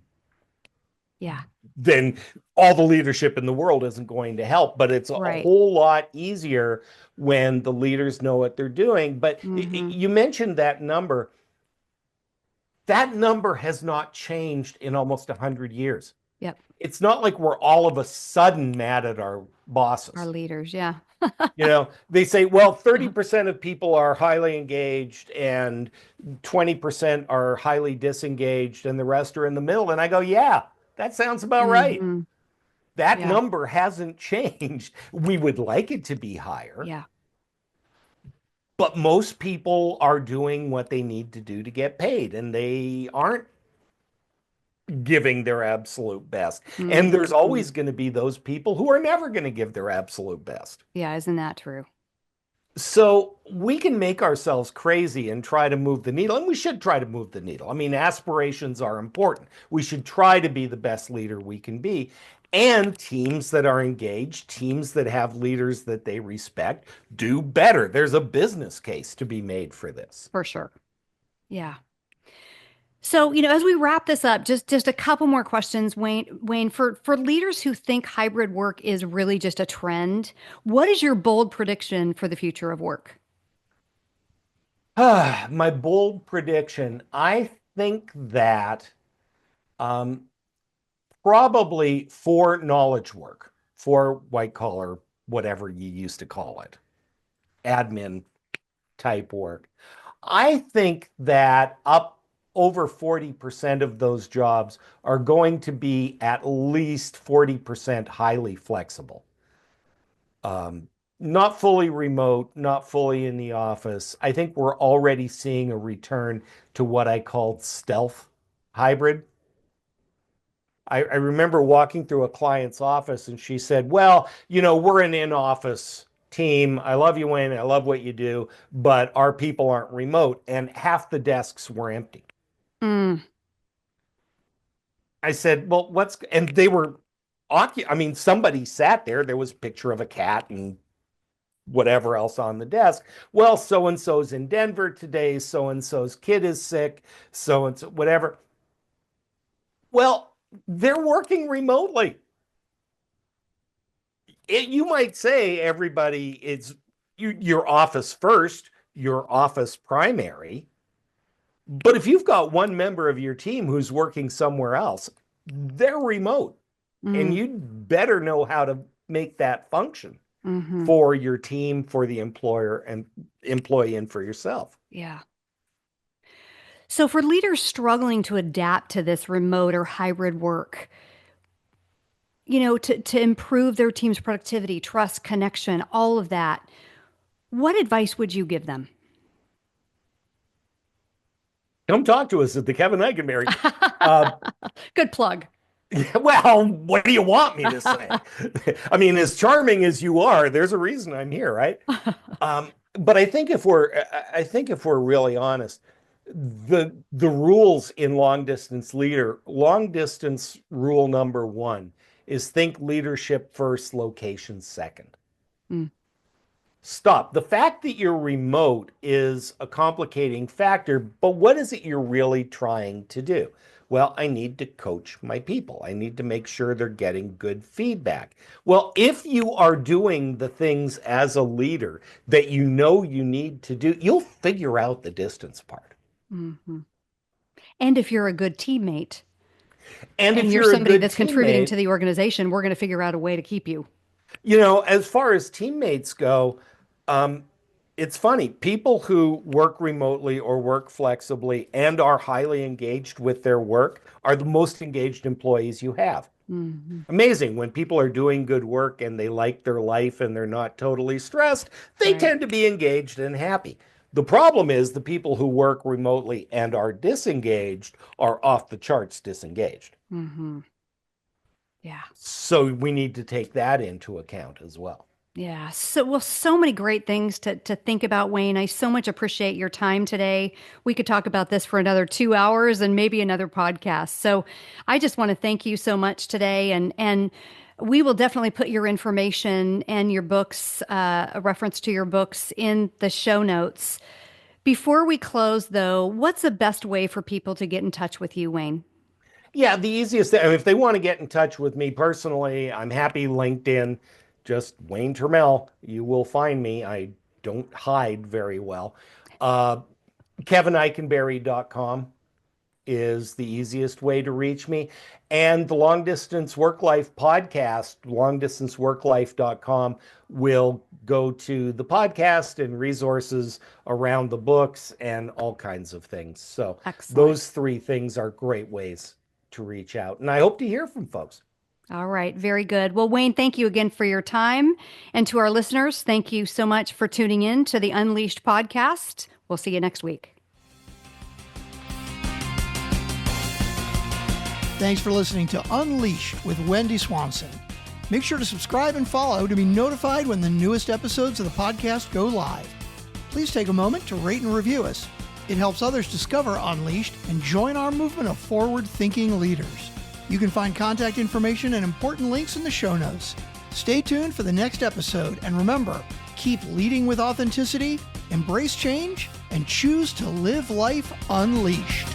Yeah. then all the leadership in the world isn't going to help. But it's a Right. whole lot easier when the leaders know what they're doing. But Mm-hmm. you mentioned that number. That number has not changed in almost 100 years. Yep. It's not like we're all of a sudden mad at our Our bosses. leaders. Yeah. They say, well, 30% of people are highly engaged and 20% are highly disengaged and the rest are in the middle. And I go, yeah, that sounds about right. Mm-hmm. That Yeah. number hasn't changed. We would like it to be higher, Yeah. but most people are doing what they need to do to get paid and they aren't giving their absolute best. And there's Mm-hmm. always going to be those people who are never going to give their absolute best. Yeah. Isn't that true? So we can make ourselves crazy and try to move the needle, and we should try to move the needle. I mean, aspirations are important. We should try to be the best leader we can be. And teams that are engaged, teams that have leaders that they respect, do better. There's a business case to be made for this. For sure. Yeah. So, as we wrap this up, just a couple more questions, Wayne, for leaders who think hybrid work is really just a trend, what is your bold prediction for the future of work? My bold prediction, I think that um, probably for knowledge work, for white collar, whatever you used to call it, admin type work. I think that up over 40% of those jobs are going to be at least 40% highly flexible. Um, Not fully remote, not fully in the office. I think we're already seeing a return to what I called stealth hybrid. I remember walking through a client's office and she said, well, we're an in-office team. I love you, Wayne. I love what you do, but our people aren't remote. And half the desks were empty. Mm, I said, well, and they were, I mean, somebody sat there. There was a picture of a cat and whatever else on the desk. Well, so and so's in Denver today. So and so's kid is sick. So and so, whatever. Well, they're working remotely. You might say everybody is your office first, your office primary. But if you've got one member of your team who's working somewhere else, they're remote. And mm, you'd better know how to make that function hmm. for your team, for the employer and employee, and for yourself. Yeah. So for leaders struggling to adapt to this remote or hybrid work, to improve their team's productivity, trust, connection, all of that, what advice would you give them? Come talk to us at the Kevin Eikenberry. Uh, Good plug. well, what do you want me to say? I mean, as charming as you are, there's a reason I'm here, right? But I think if we're really honest, the rules in long distance rule number one is think leadership first, location second. Mm, Stop. The fact that you're remote is a complicating factor, but what is it you're really trying to do? Well, I need to coach my people. I need to make sure they're getting good feedback. Well, if you are doing the things as a leader that you know you need to do, you'll figure out the distance part. hmm. And if you're a good teammate And and if you're you're a somebody good that's contributing teammate, to the organization, we're going to figure out a way to keep you. as far as teammates go, um, it's funny. People who work remotely or work flexibly and are highly engaged with their work are the most engaged employees you have. Hmm. Amazing. When people are doing good work and they like their life and they're not totally stressed, they Right. tend to be engaged and happy. The problem is the people who work remotely and are disengaged are off the charts disengaged. Hmm. Yeah. So we need to take that into account as well. Yeah. So many great things to think about, Wayne. I so much appreciate your time today. We could talk about this for another 2 hours and maybe another podcast. So I just want to thank you so much today, and we will definitely put your information and your books, a reference to your books in the show notes. Before we close, though, what's the best way for people to get in touch with you, Wayne? Yeah, the easiest thing, if they want to get in touch with me personally, I'm happy LinkedIn. just Wayne Turmel. You will find me. I don't hide very well. KevinEikenberry.com is the easiest way to reach me. And the Long Distance Work Life podcast, longdistanceworklife.com, will go to the podcast and resources around the books and all kinds of things. So Excellent. Those three things are great ways to reach out. And I hope to hear from folks. All right. Very good. Well, Wayne, thank you again for your time. And to our listeners, thank you so much for tuning in to the Unleashed podcast. We'll see you next week. Thanks for listening to Unleashed with Wendy Swanson. Make sure to subscribe and follow to be notified when the newest episodes of the podcast go live. Please take a moment to rate and review us. It helps others discover Unleashed and join our movement of forward-thinking leaders. You can find contact information and important links in the show notes. Stay tuned for the next episode, and remember, keep leading with authenticity, embrace change, and choose to live life unleashed.